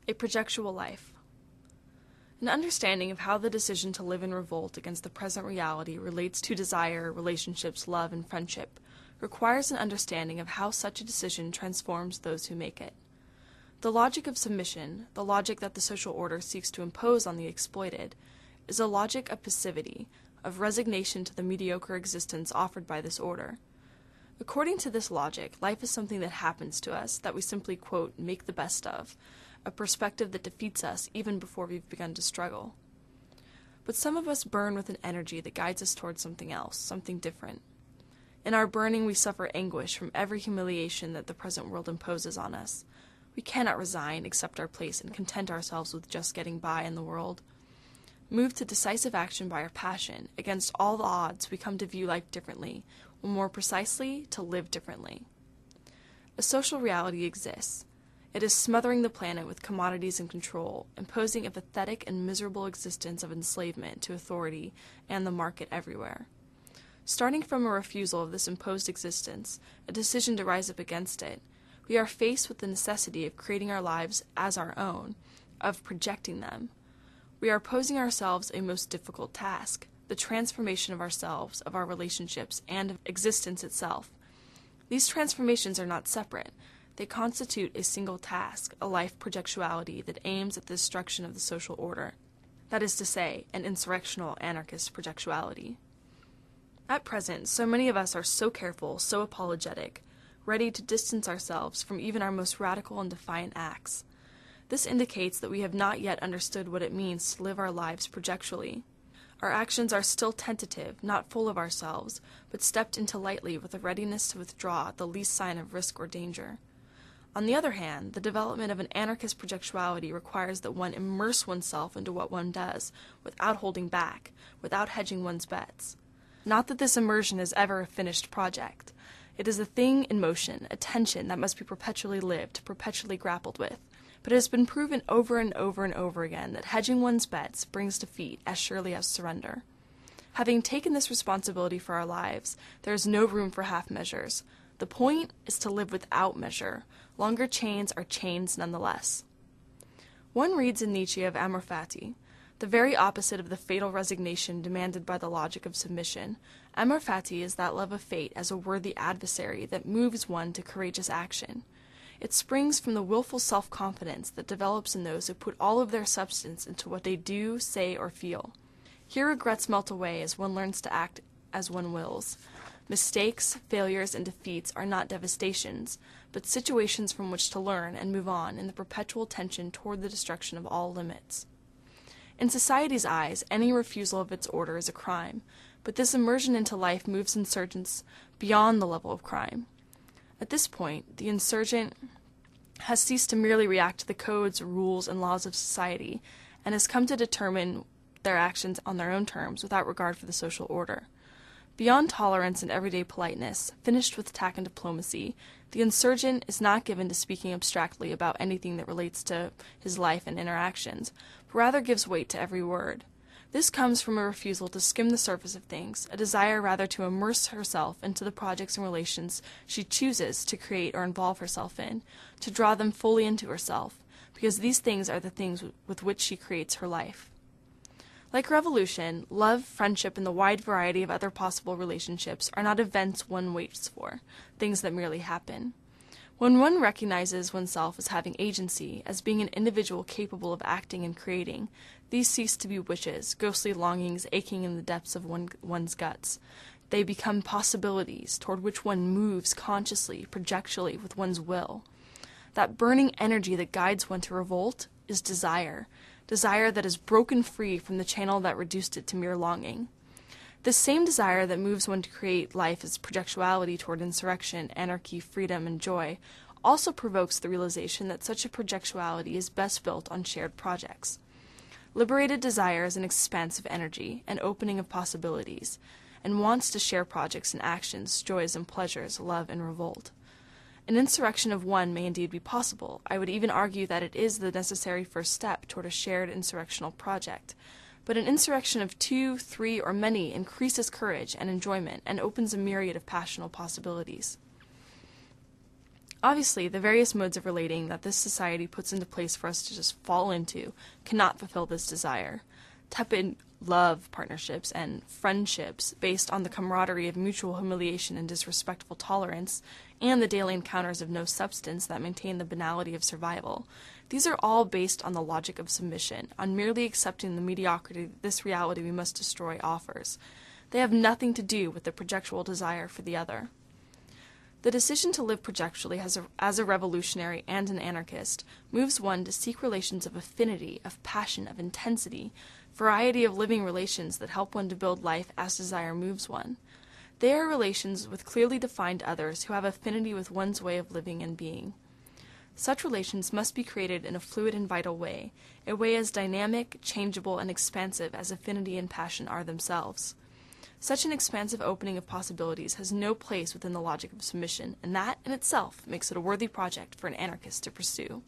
A projectual life. An understanding of how the decision to live in revolt against the present reality relates to desire, relationships, love, and friendship requires an understanding of how such a decision transforms those who make it. The logic of submission, the logic that the social order seeks to impose on the exploited, is a logic of passivity, of resignation to the mediocre existence offered by this order. According to this logic, life is something that happens to us that we simply, quote, make the best of, a perspective that defeats us even before we've begun to struggle. But some of us burn with an energy that guides us towards something else, something different. In our burning, we suffer anguish from every humiliation that the present world imposes on us. We cannot resign, accept our place, and content ourselves with just getting by in the world. Moved to decisive action by our passion, against all the odds, we come to view life differently, or more precisely, to live differently. A social reality exists. It is smothering the planet with commodities and control, imposing a pathetic and miserable existence of enslavement to authority and the market everywhere. Starting from a refusal of this imposed existence, a decision to rise up against it, we are faced with the necessity of creating our lives as our own, of projecting them. We are posing ourselves a most difficult task, the transformation of ourselves, of our relationships, and of existence itself. These transformations are not separate. They constitute a single task, a life projectuality that aims at the destruction of the social order. That is to say, an insurrectional anarchist projectuality. At present, so many of us are so careful, so apologetic, ready to distance ourselves from even our most radical and defiant acts. This indicates that we have not yet understood what it means to live our lives projectually. Our actions are still tentative, not full of ourselves, but stepped into lightly with a readiness to withdraw at the least sign of risk or danger. On the other hand, the development of an anarchist projectuality requires that one immerse oneself into what one does, without holding back, without hedging one's bets. Not that this immersion is ever a finished project. It is a thing in motion, a tension that must be perpetually lived, perpetually grappled with. But it has been proven over and over and over again that hedging one's bets brings defeat as surely as surrender. Having taken this responsibility for our lives, there is no room for half measures. The point is to live without measure. Longer chains are chains nonetheless. One reads in Nietzsche of amor fati, the very opposite of the fatal resignation demanded by the logic of submission. Amor fati is that love of fate as a worthy adversary that moves one to courageous action. It springs from the willful self-confidence that develops in those who put all of their substance into what they do, say, or feel. Here regrets melt away as one learns to act as one wills. Mistakes, failures, and defeats are not devastations, but situations from which to learn and move on in the perpetual tension toward the destruction of all limits. In society's eyes, any refusal of its order is a crime, but this immersion into life moves insurgents beyond the level of crime. At this point, the insurgent has ceased to merely react to the codes, rules, and laws of society, and has come to determine their actions on their own terms without regard for the social order. Beyond tolerance and everyday politeness, finished with tact and diplomacy, the insurgent is not given to speaking abstractly about anything that relates to his life and interactions, but rather gives weight to every word. This comes from a refusal to skim the surface of things, a desire rather to immerse herself into the projects and relations she chooses to create or involve herself in, to draw them fully into herself, because these things are the things with which she creates her life. Like revolution, love, friendship, and the wide variety of other possible relationships are not events one waits for, things that merely happen. When one recognizes oneself as having agency, as being an individual capable of acting and creating, these cease to be wishes, ghostly longings aching in the depths of one's guts. They become possibilities toward which one moves consciously, projectually, with one's will. That burning energy that guides one to revolt is desire that is broken free from the channel that reduced it to mere longing. This same desire that moves one to create life as projectuality toward insurrection, anarchy, freedom, and joy also provokes the realization that such a projectuality is best built on shared projects. Liberated desire is an expansive energy, an opening of possibilities, and wants to share projects and actions, joys and pleasures, love and revolt. An insurrection of one may indeed be possible. I would even argue that it is the necessary first step toward a shared insurrectional project. But an insurrection of 2, 3, or many increases courage and enjoyment and opens a myriad of passional possibilities. Obviously, the various modes of relating that this society puts into place for us to just fall into cannot fulfill this desire. Tepid love partnerships and friendships based on the camaraderie of mutual humiliation and disrespectful tolerance, and the daily encounters of no substance that maintain the banality of survival. These are all based on the logic of submission, on merely accepting the mediocrity that this reality we must destroy offers. They have nothing to do with the projectual desire for the other. The decision to live projectually as a revolutionary and an anarchist moves one to seek relations of affinity, of passion, of intensity, variety of living relations that help one to build life as desire moves one. They are relations with clearly defined others who have affinity with one's way of living and being. Such relations must be created in a fluid and vital way, a way as dynamic, changeable, and expansive as affinity and passion are themselves. Such an expansive opening of possibilities has no place within the logic of submission, and that in itself makes it a worthy project for an anarchist to pursue.